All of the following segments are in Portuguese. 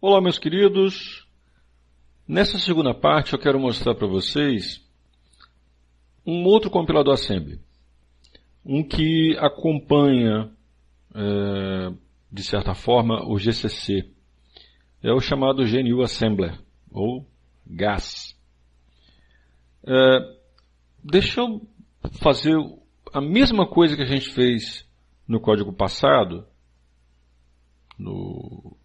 Olá, meus queridos. Nessa segunda parte eu quero mostrar para vocês um outro compilador assembly. Um que acompanha, de certa forma, o GCC. É o chamado GNU Assembler, ou GAS. Deixa eu fazer a mesma coisa que a gente fez no código passado, no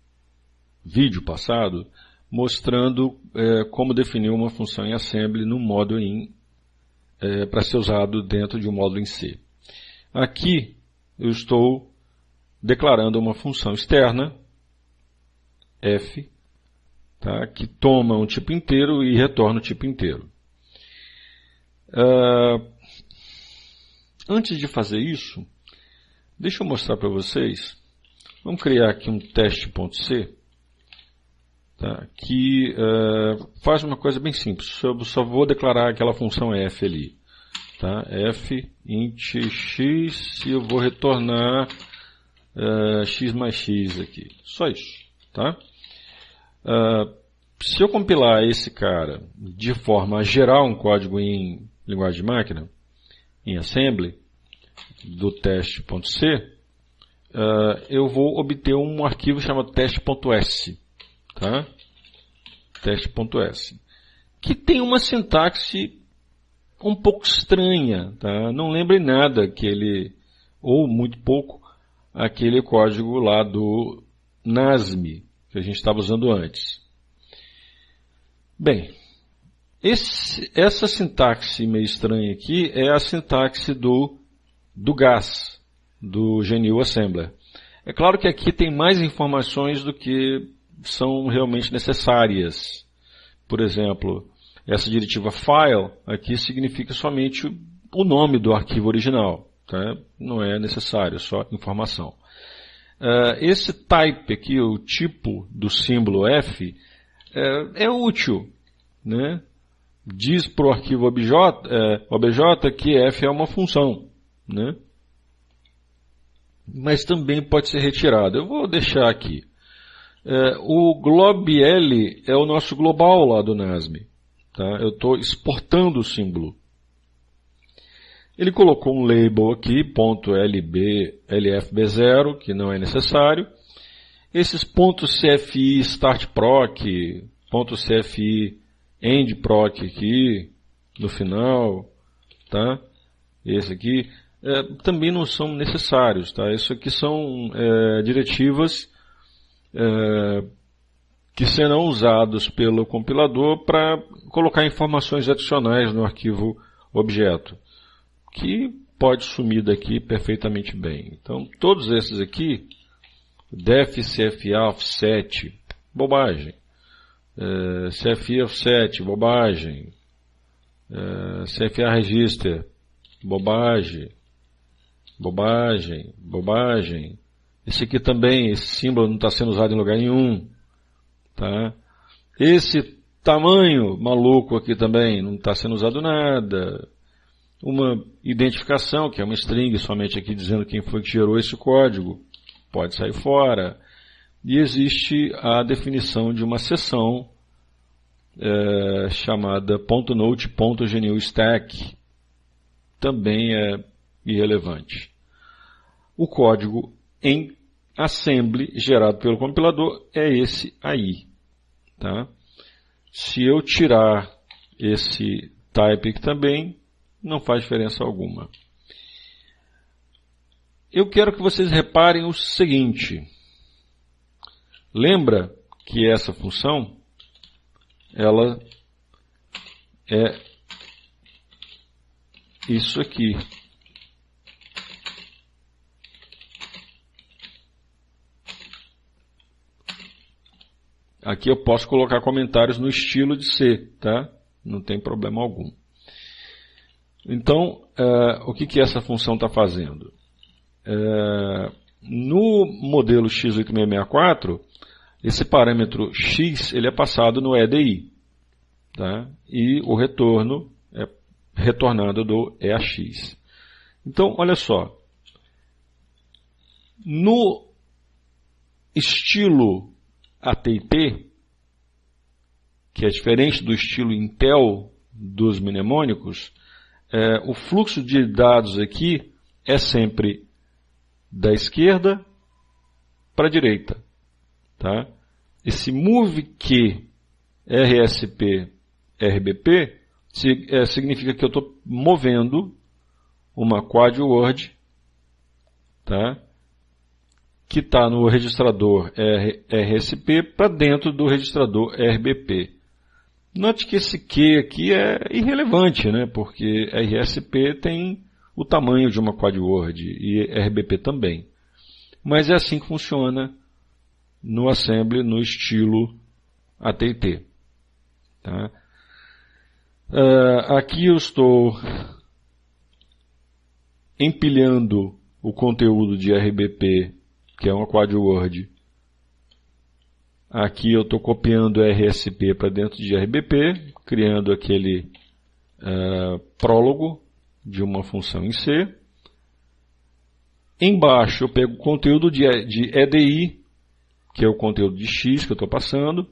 vídeo passado, mostrando como definir uma função em assembly no módulo in para ser usado dentro de um módulo em C. Aqui eu estou declarando uma função externa, f, tá, que toma um tipo inteiro e retorna o tipo inteiro. Antes de fazer isso, deixa eu mostrar para vocês. Vamos criar aqui um teste.c, tá, que faz uma coisa bem simples. Eu só vou declarar aquela função f ali. Tá, f int x e eu vou retornar x mais x aqui. Só isso. Tá? Se eu compilar esse cara de forma a gerar um código em linguagem de máquina, em assembly, do teste.c, eu vou obter um arquivo chamado teste.s. Tá? Teste.s, que tem uma sintaxe um pouco estranha, tá? Não lembra em nada aquele, ou muito pouco, aquele código lá do NASM, que a gente estava usando antes. Bem, essa sintaxe meio estranha aqui é a sintaxe do GAS, do GNU Assembler. É claro que aqui tem mais informações do que são realmente necessárias. Por exemplo, essa diretiva file aqui significa somente o nome do arquivo original. Tá? Não é necessário, só informação. Esse type aqui, o tipo do símbolo f, é útil. Né? Diz para o arquivo obj que f é uma função. Né? Mas também pode ser retirado. Eu vou deixar aqui. O globl é o nosso global lá do NASM. Tá? Eu estou exportando o símbolo. Ele colocou um label aqui, .lfb0, que não é necessário. Esses .cfi startproc, .cfi endproc aqui, no final, tá? Esse aqui, também não são necessários. Tá? Isso aqui são diretivas que serão usados pelo compilador para colocar informações adicionais no arquivo objeto, que pode sumir daqui perfeitamente bem. Então, todos esses aqui, def, cfa, offset, bobagem. Cfi offset, bobagem. Cfa register, bobagem. Bobagem, bobagem. Esse aqui também, esse símbolo não está sendo usado em lugar nenhum. Tá? Esse tamanho maluco aqui também não está sendo usado nada. Uma identificação, que é uma string somente aqui dizendo quem foi que gerou esse código, pode sair fora. E existe a definição de uma seção chamada .note.gnustack, também é irrelevante. O código em assembly gerado pelo compilador é esse aí. Tá? Se eu tirar esse type aqui também, não faz diferença alguma. Eu quero que vocês reparem o seguinte. Lembra que essa função, ela é isso aqui. Aqui eu posso colocar comentários no estilo de C, tá? Não tem problema algum. Então, o que essa função está fazendo? No modelo x8664, esse parâmetro x ele é passado no EDI. Tá? E o retorno é retornado do EAX. Então, olha só. No estilo AT&T, que é diferente do estilo Intel dos mnemônicos, o fluxo de dados aqui é sempre da esquerda para a direita. Tá? Esse MoveQ RSP RBP significa que eu estou movendo uma quad word, tá? Que está no registrador RSP para dentro do registrador RBP. Note que esse Q aqui é irrelevante, né? Porque RSP tem o tamanho de uma quad word e RBP também. Mas é assim que funciona no assembly no estilo AT&T. Tá? Aqui eu estou empilhando o conteúdo de RBP, que é uma quad word. Aqui eu estou copiando RSP para dentro de RBP, criando aquele prólogo de uma função em C. Embaixo eu pego o conteúdo de EDI, que é o conteúdo de X que eu estou passando,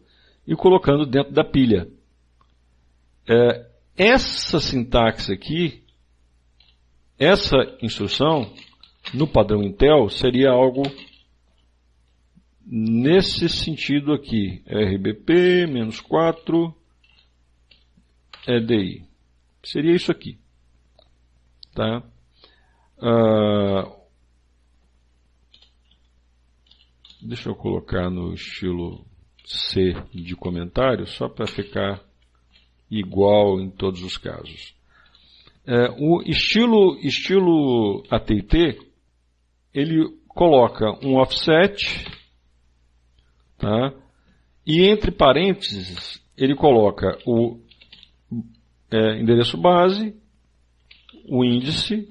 e colocando dentro da pilha. Essa sintaxe aqui, essa instrução, no padrão Intel, seria algo nesse sentido aqui. RBP, -4, EDI. Seria isso aqui. Tá? Deixa eu colocar no estilo C de comentário, só para ficar igual em todos os casos. O estilo AT&T, ele coloca um offset, tá? E entre parênteses, ele coloca o endereço base, o índice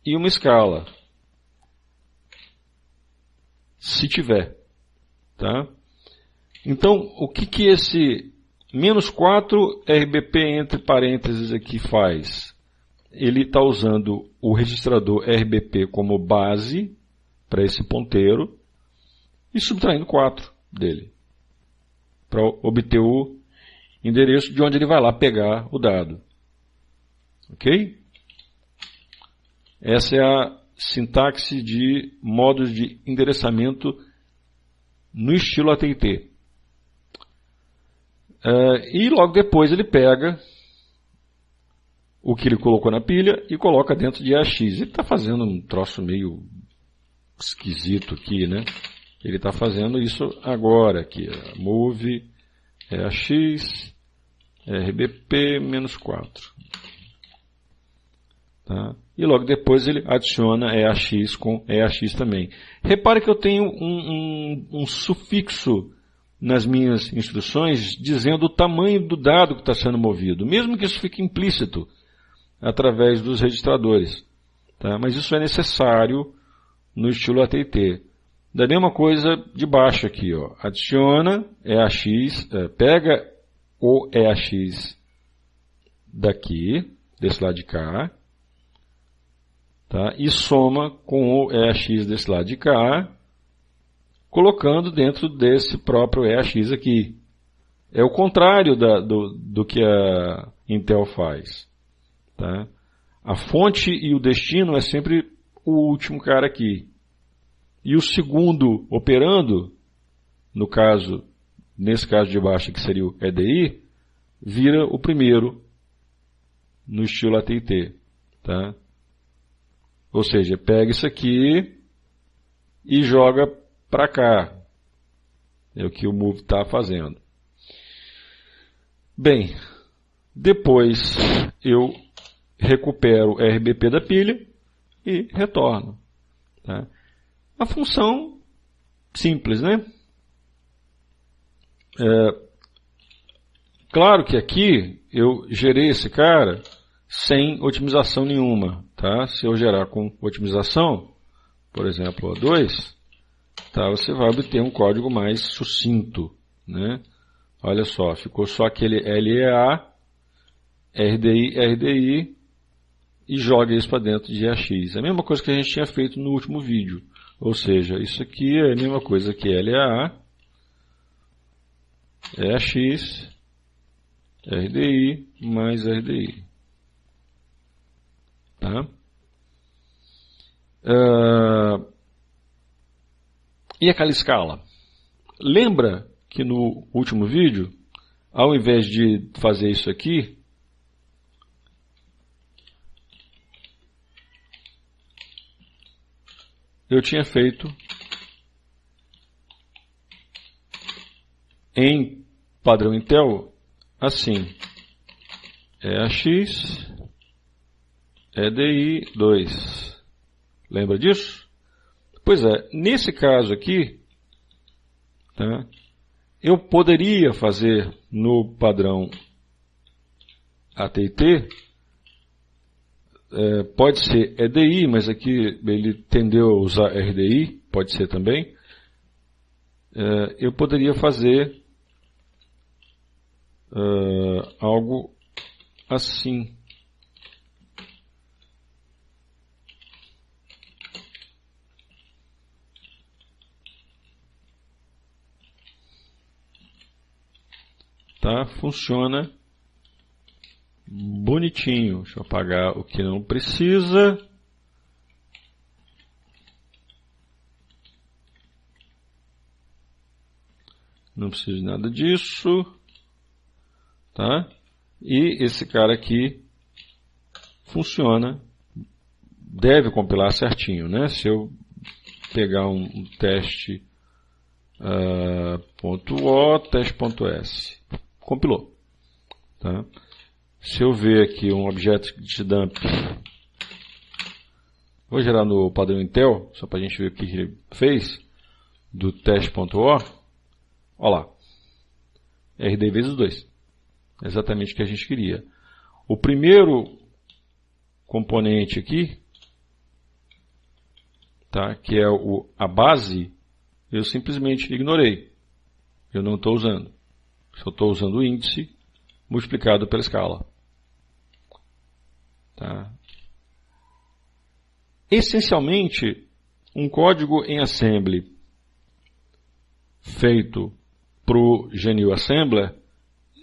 e uma escala, se tiver. Tá? Então, o que esse -4 RBP entre parênteses aqui faz? Ele está usando o registrador RBP como base para esse ponteiro e subtraindo 4 dele para obter o endereço de onde ele vai lá pegar o dado. Ok? Essa é a sintaxe de modos de endereçamento no estilo AT&T. E logo depois ele pega o que ele colocou na pilha e coloca dentro de AX. Ele está fazendo um troço meio esquisito aqui, né? Ele está fazendo isso agora aqui. Move AX RBP -4. Tá? E logo depois ele adiciona EAX com EAX também. Repare que eu tenho um sufixo nas minhas instruções dizendo o tamanho do dado que está sendo movido, mesmo que isso fique implícito através dos registradores. Tá? Mas isso é necessário no estilo AT&T. Da mesma coisa de baixo aqui, ó. Adiciona EAX, pega o EAX daqui, desse lado de cá, tá? E soma com o EAX desse lado de cá, colocando dentro desse próprio EAX aqui. É o contrário do que a Intel faz. Tá? A fonte e o destino é sempre o último cara aqui. E o segundo operando, nesse caso de baixo que seria o EDI, vira o primeiro no estilo AT&T. Tá? Ou seja, pega isso aqui e joga para cá. É o que o move está fazendo. Bem, depois eu recupero o RBP da pilha e retorno. Tá? Uma função simples, né? Claro que aqui eu gerei esse cara sem otimização nenhuma. Tá? Se eu gerar com otimização, por exemplo, O2, tá? Você vai obter um código mais sucinto. Né? Olha só, ficou só aquele LEA, RDI, RDI e joga isso para dentro de AX. É a mesma coisa que a gente tinha feito no último vídeo. Ou seja, isso aqui é a mesma coisa que LEA, é AX, RDI mais RDI. Tá? E aquela escala? Lembra que no último vídeo, ao invés de fazer isso aqui, eu tinha feito em padrão Intel assim, AX, EDI 2. Lembra disso? Pois é, nesse caso aqui, tá, eu poderia fazer no padrão AT&T, pode ser EDI, mas aqui ele tendeu a usar RDI, pode ser também. Eu poderia fazer algo assim. Tá? Funciona bonitinho. Deixa eu apagar o que não precisa. Não preciso de nada disso. Tá? E esse cara aqui funciona. Deve compilar certinho, né? Se eu pegar um teste .o, teste.s, compilou. Tá? Se eu ver aqui um object.dump, vou gerar no padrão Intel, só para a gente ver o que ele fez, do teste.o, olha lá, RD vezes 2, exatamente o que a gente queria. O primeiro componente aqui, tá, que é a base, eu simplesmente ignorei, eu não estou usando, só estou usando o índice multiplicado pela escala. Tá? Essencialmente, um código em assembly feito para o GNU Assembler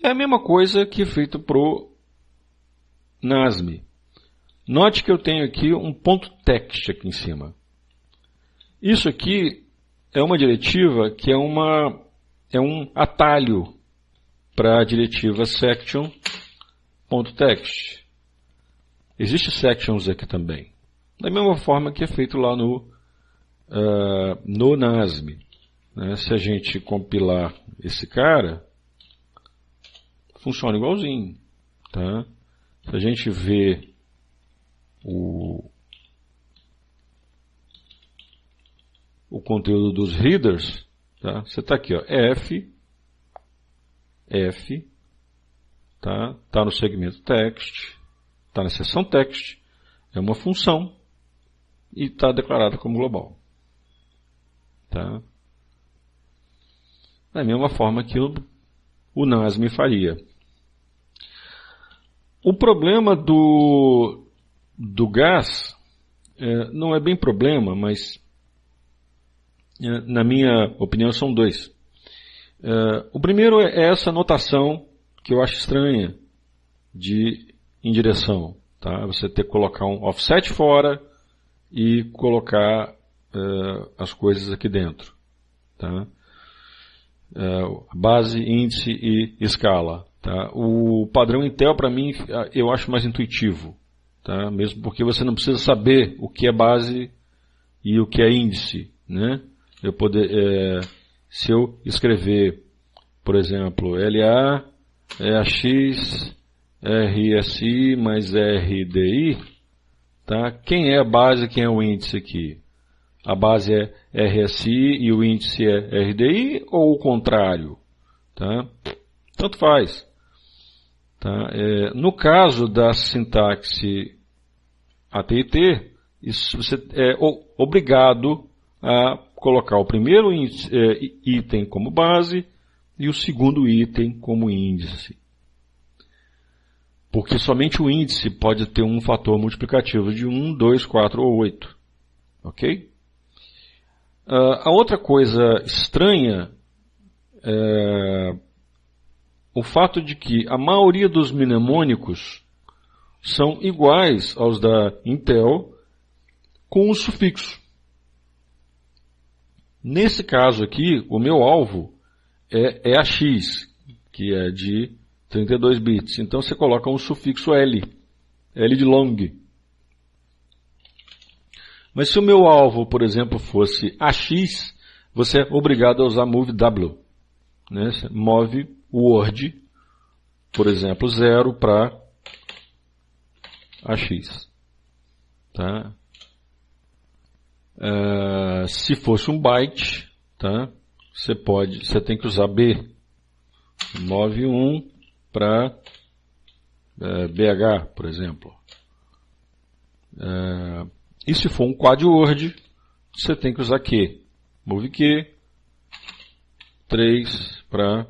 é a mesma coisa que feito para o NASM. Note que eu tenho aqui um ponto text aqui em cima. Isso aqui é uma diretiva que é um atalho para a diretiva section.text. Existe sections aqui também. Da mesma forma que é feito lá no NASM. Né? Se a gente compilar esse cara, funciona igualzinho. Tá? Se a gente vê o conteúdo dos headers, tá? Você está aqui, ó, F, tá no segmento text, está na seção text, é uma função e está declarada como global. Tá? Da mesma forma que o NASM faria. O problema do GAS não é bem problema, mas na minha opinião são dois. O primeiro é essa notação que eu acho estranha de indireção. Tá? Você ter que colocar um offset fora e colocar as coisas aqui dentro. Tá? Base, índice e escala. Tá? O padrão Intel, para mim, eu acho mais intuitivo. Tá? Mesmo porque você não precisa saber o que é base e o que é índice. Né? Se eu escrever, por exemplo, LA, AX, RSI mais RDI, tá? Quem é a base e quem é o índice aqui? A base é RSI e o índice é RDI ou o contrário? Tá? Tanto faz. Tá? No caso da sintaxe AT&T, você é obrigado a colocar o primeiro item como base e o segundo item como índice. Porque somente o índice pode ter um fator multiplicativo de 1, 2, 4 ou 8. Ok? A outra coisa estranha o fato de que a maioria dos mnemônicos são iguais aos da Intel com um sufixo. Nesse caso aqui, o meu alvo é a X, que é de 32 bits. Então você coloca um sufixo L, L de long. Mas se o meu alvo, por exemplo, fosse AX, você é obrigado a usar move W. Né? Você move word, por exemplo, 0 para AX. Tá? Se fosse um byte, tá? Você tem que usar B. Move 1 para BH, por exemplo. E se for um quad word, você tem que usar Q. Move Q, 3 para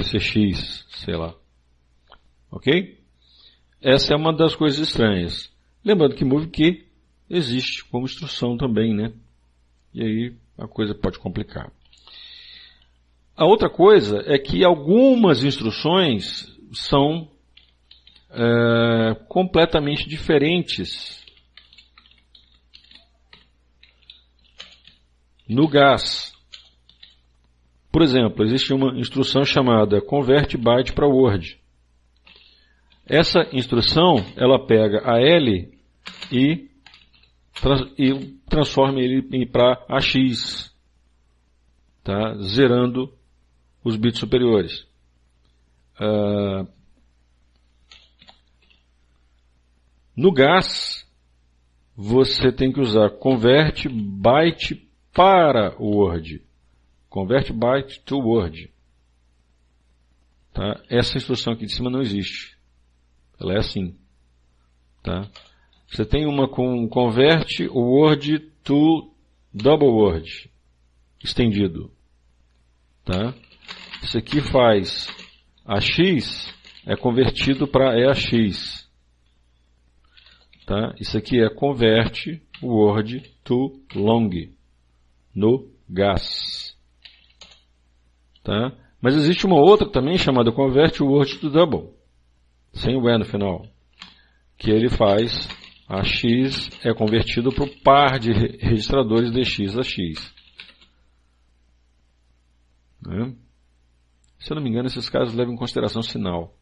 RCX, sei lá. Ok? Essa é uma das coisas estranhas. Lembrando que move Q existe como instrução também, né? E aí a coisa pode complicar. A outra coisa é que algumas instruções são completamente diferentes no GAS. Por exemplo, existe uma instrução chamada convert byte para word. Essa instrução, ela pega a L e transforma ele para AX, tá? Zerando os bits superiores. No GAS, você tem que usar convert byte para word. Convert byte to word. Tá? Essa instrução aqui de cima não existe. Ela é assim. Tá? Você tem uma com convert word to double word. Estendido. Tá? Isso aqui faz AX é convertido para EAX. Tá? Isso aqui é convert word to long no GAS. Tá? Mas existe uma outra também chamada convert word to double, sem o E no final, que ele faz AX é convertido para o par de registradores de X a X. Né? Se eu não me engano, esses casos levam em consideração sinal.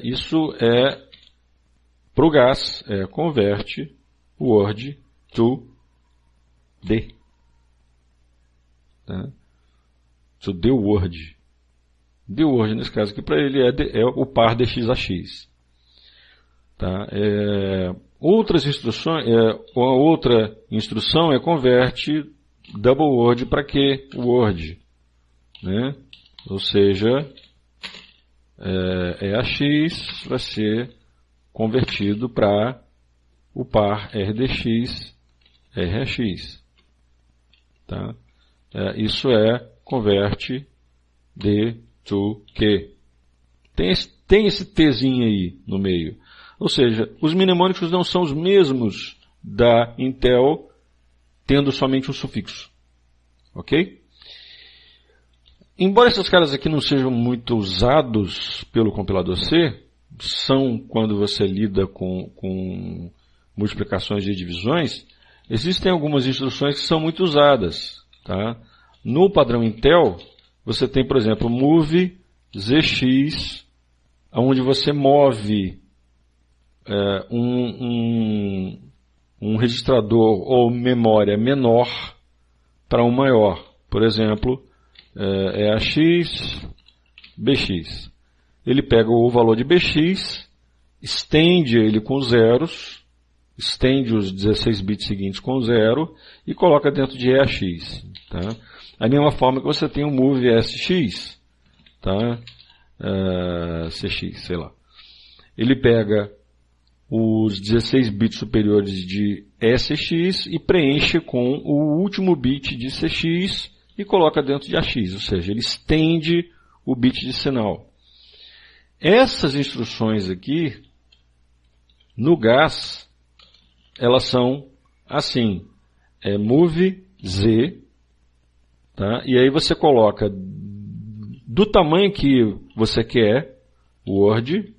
Isso é para o GAS, convert word to D. Tá? To the word. The word, nesse caso aqui, para ele é o par de X a X. Tá? Outras instruções, uma outra instrução é convert double word para que word. Né? Ou seja, AX vai ser convertido para o par RDX, RAX. Tá? Isso é convert D to Q. Tem esse Tzinho aí no meio. Ou seja, os mnemônicos não são os mesmos da Intel, tendo somente um sufixo. Ok? Embora esses caras aqui não sejam muito usados pelo compilador C, são quando você lida com multiplicações e divisões, existem algumas instruções que são muito usadas. Tá? No padrão Intel, você tem, por exemplo, move ZX, onde você move um registrador ou memória menor para um maior. Por exemplo, AX, BX. Ele pega o valor de BX, estende ele com zeros, estende os 16 bits seguintes com 0 e coloca dentro de EAX. Tá? Da mesma forma que você tem o move SX, tá? CX, sei lá. Ele pega os 16 bits superiores de SX e preenche com o último bit de CX e coloca dentro de AX, ou seja, ele estende o bit de sinal. Essas instruções aqui, no GAS, elas são assim, move Z, Tá? E aí você coloca do tamanho que você quer o Word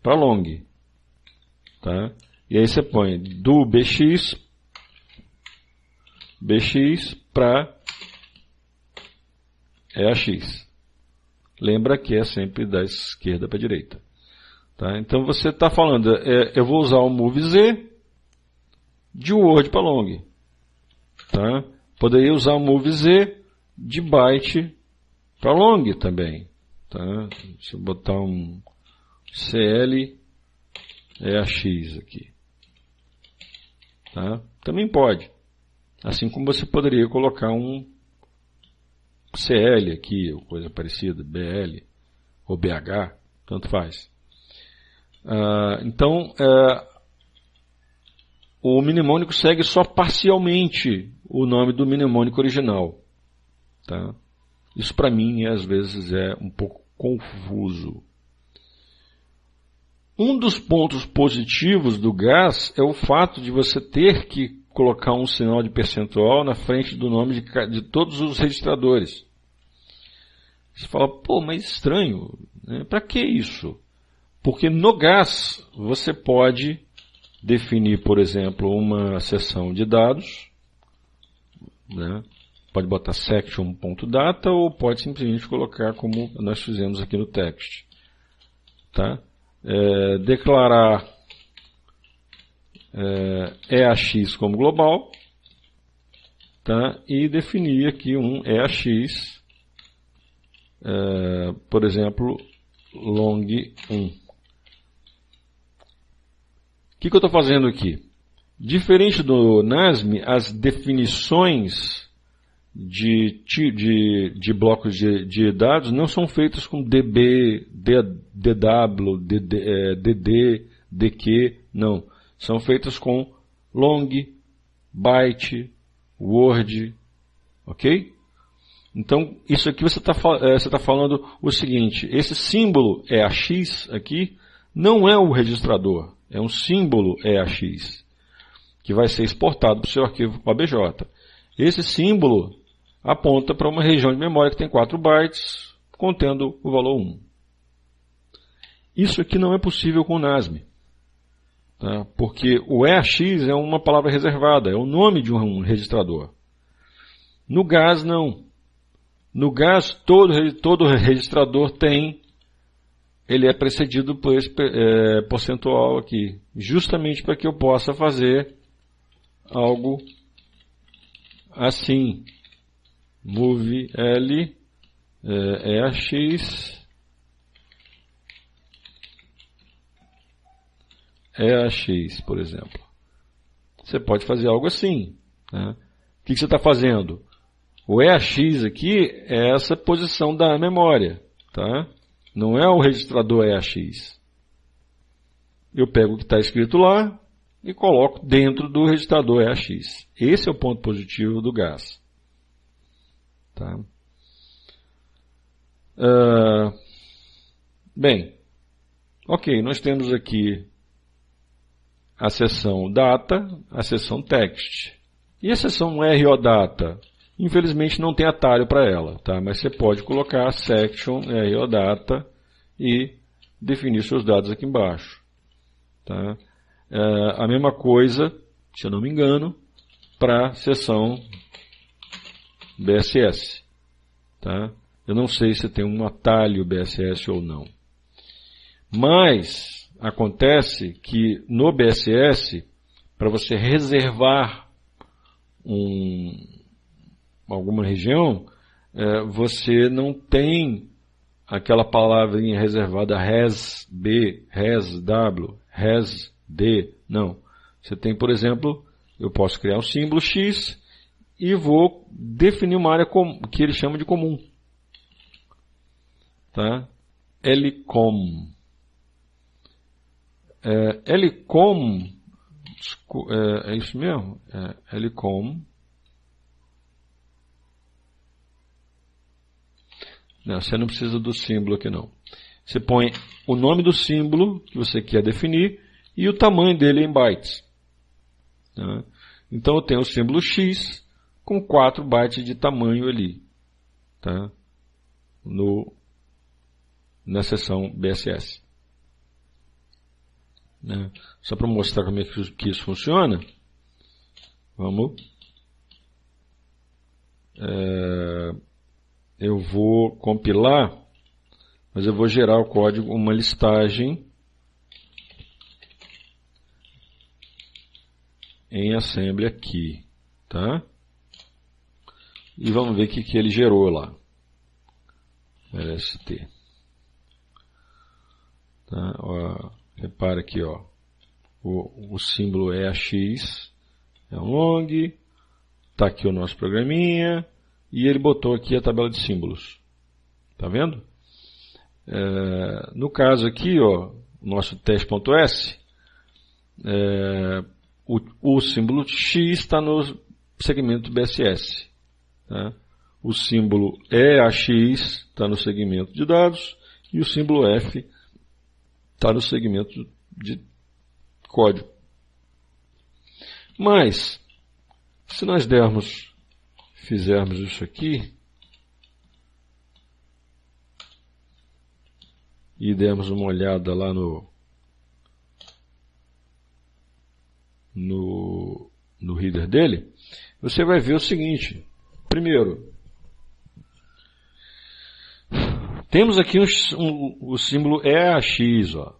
para long. Tá? E aí você põe do BX para EAX. Lembra que é sempre da esquerda para a direita. Tá? Então você está falando, eu vou usar o Move Z de Word para long. Tá? Poderia usar o Move Z de byte para long também. Tá? Deixa eu botar um CL EAX aqui. Tá? Também pode. Assim como você poderia colocar um CL aqui, ou coisa parecida, BL ou BH, tanto faz. Então, o mnemônico segue só parcialmente o nome do mnemônico original. Tá? Isso para mim, às vezes, é um pouco confuso. Um dos pontos positivos do GAS é o fato de você ter que colocar um sinal de percentual na frente do nome de todos os registradores. Você fala, pô, mas estranho, né? Para que isso? Porque no GAS você pode definir, por exemplo, uma seção de dados, né? Pode botar section.data ou pode simplesmente colocar como nós fizemos aqui no text. Tá? Declarar EAX como global, tá? E definir aqui um EAX, por exemplo, long1. O que eu estou fazendo aqui? Diferente do NASM, as definições de blocos de dados não são feitas com DB, DW, DD, DQ, não. São feitas com long, byte, word, ok? Então, isso aqui você tá falando o seguinte, esse símbolo EAX aqui não é o registrador, é um símbolo EAX, que vai ser exportado para o seu arquivo OBJ. Esse símbolo aponta para uma região de memória que tem 4 bytes, contendo o valor 1. Isso aqui não é possível com o NASM. Tá? Porque o EAX é uma palavra reservada, é o nome de um registrador. No GAS, não. No GAS, todo registrador ele é precedido por esse percentual aqui, justamente para que eu possa fazer algo assim. Move L, EAX, por exemplo. Você pode fazer algo assim. Né? O que você está fazendo? O EAX aqui é essa posição da memória. Tá? Não é o registrador EAX. Eu pego o que está escrito lá e coloco dentro do registrador EAX. Esse é o ponto positivo do GAS. Tá? Bem, ok, nós temos aqui a seção data, a seção text. E a seção ROData? Infelizmente não tem atalho para ela, tá? Mas você pode colocar section ROData e definir seus dados aqui embaixo. Tá? A mesma coisa, se eu não me engano, para a seção BSS. Tá? Eu não sei se tem um atalho BSS ou não. Mas acontece que no BSS, para você reservar alguma região, você não tem aquela palavrinha reservada resB, resW, resD. Não. Você tem, por exemplo, eu posso criar um símbolo X e vou definir uma área que ele chama de comum. Tá? LCOM. LCOM, é isso mesmo? LCOM. Não, você não precisa do símbolo aqui não. Você põe o nome do símbolo que você quer definir e o tamanho dele em bytes. Tá? Então eu tenho o símbolo X com 4 bytes de tamanho ali, tá? Na seção BSS. Né? Só para mostrar como é que isso funciona, eu vou compilar, mas eu vou gerar o código, uma listagem em assembly aqui, tá? E vamos ver o que ele gerou lá. LST. Tá? Ó, repara aqui, ó. O símbolo é AX, é um long, tá aqui o nosso programinha, e ele botou aqui a tabela de símbolos. Tá vendo? No caso aqui, ó, o nosso teste.s, o símbolo X está no segmento BSS. Tá? O símbolo EAX está no segmento de dados e o símbolo F está no segmento de código. Mas, se nós fizermos isso aqui e dermos uma olhada lá no header dele, você vai ver o seguinte. Primeiro, temos aqui o símbolo EAX, ó.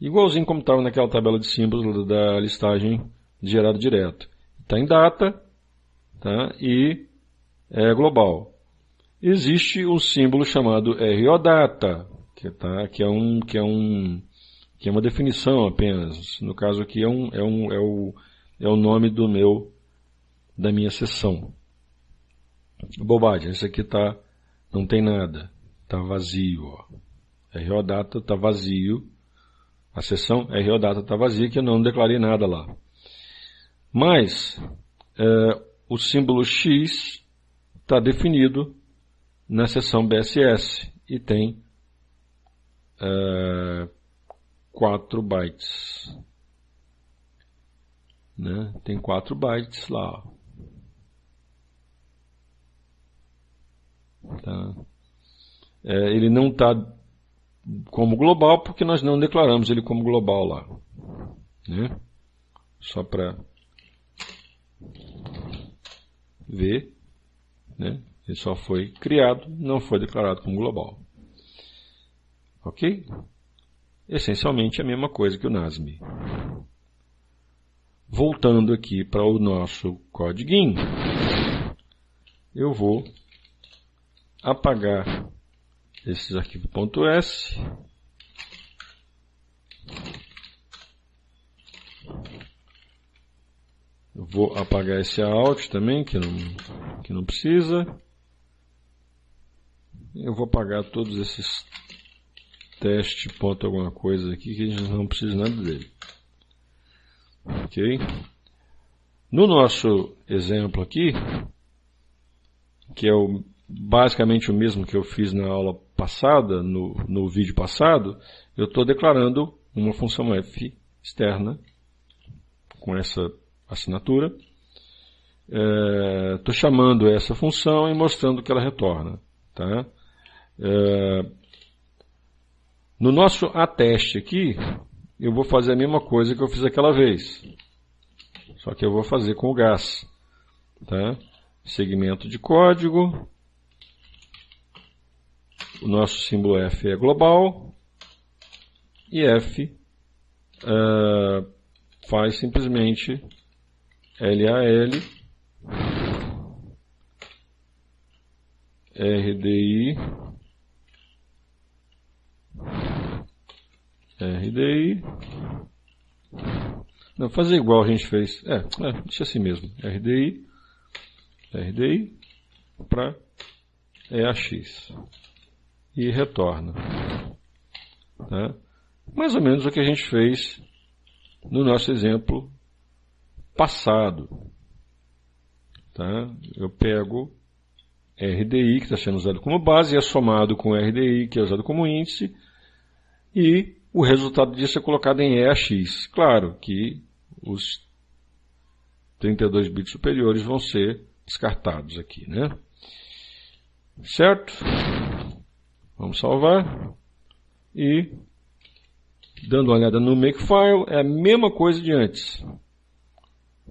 Igualzinho como estava naquela tabela de símbolos da listagem gerada direto. Está em data, tá? E é global. Existe um símbolo chamado ROData, que é uma definição apenas. No caso aqui é o nome da minha seção. Bobagem, esse aqui não tem nada, está vazio. Ó. ROData está vazio. A seção ROData está vazia, que eu não declarei nada lá. Mas o símbolo X está definido na seção BSS e tem 4 bytes. Né? Tem 4 bytes lá. Tá? Ele não está como global porque nós não declaramos ele como global lá. Né? Só para ver. Né? Ele só foi criado, não foi declarado como global. Ok? Essencialmente a mesma coisa que o NASM. Voltando aqui para o nosso codiguinho, eu vou apagar esses arquivos .s. Eu vou apagar esse out também, que não precisa. Eu vou apagar todos esses teste ponto alguma coisa aqui, que a gente não precisa nada dele. Ok? No nosso exemplo aqui, que é basicamente o mesmo que eu fiz na aula passada, no vídeo passado, eu estou declarando uma função f externa com essa assinatura. Estou chamando essa função e mostrando que ela retorna. Tá? No nosso ateste aqui, eu vou fazer a mesma coisa que eu fiz aquela vez. Só que eu vou fazer com o gas. Tá? Segmento de código. O nosso símbolo F é global. E F faz simplesmente LAL RDI não, fazer igual a gente fez, deixa assim mesmo, RDI para EAX e retorna, tá? Mais ou menos o que a gente fez no nosso exemplo passado, tá? Eu pego RDI, que está sendo usado como base, e é somado com RDI, que é usado como índice, e o resultado disso é colocado em EAX. Claro que 32 bits superiores vão ser descartados aqui, né? Certo? Vamos salvar. E, dando uma olhada no Makefile, é a mesma coisa de antes.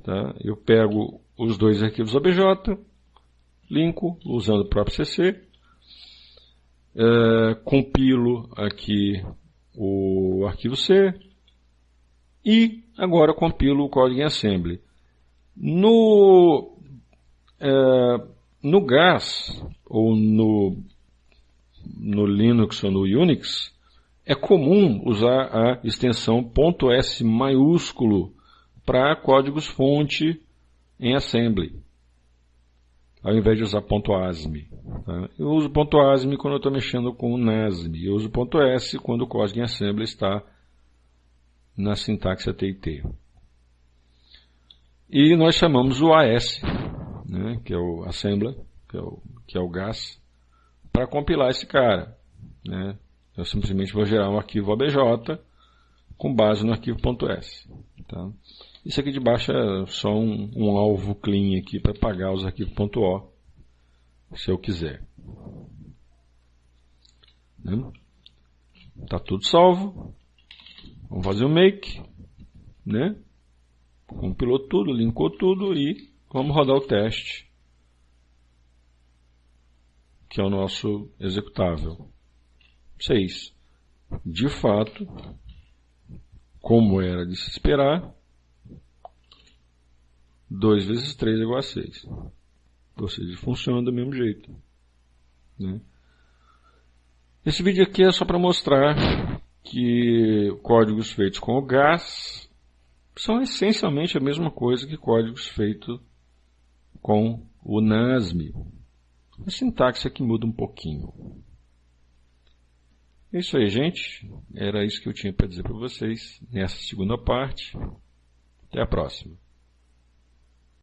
Tá? Eu pego os dois arquivos OBJ, linko usando o próprio CC, compilo aqui o arquivo C e agora compilo o código em assembly. No GAS ou no Linux ou no Unix é comum usar a extensão .s maiúsculo para códigos-fonte em assembly, ao invés de usar .asm. Tá? Eu uso .asm quando eu estou mexendo com o NASM. Eu uso .s quando o código em assembly está na sintaxe AT&T. E nós chamamos o AS, né, que é o Assembler, que é o GAS, para compilar esse cara. Né? Eu simplesmente vou gerar um arquivo OBJ com base no arquivo .s. Tá? Isso aqui de baixo é só um alvo clean aqui para pagar os arquivos .o, se eu quiser. Está tudo salvo. Vamos fazer o make, né? Compilou tudo, linkou tudo e vamos rodar o teste, que é o nosso executável 6. De fato, como era de se esperar, 2 vezes 3 é igual a 6. Ou seja, funciona do mesmo jeito. Né? Esse vídeo aqui é só para mostrar que códigos feitos com o GAS são essencialmente a mesma coisa que códigos feitos com o NASM. A sintaxe aqui muda um pouquinho. É isso aí, gente. Era isso que eu tinha para dizer para vocês nessa segunda parte. Até a próxima.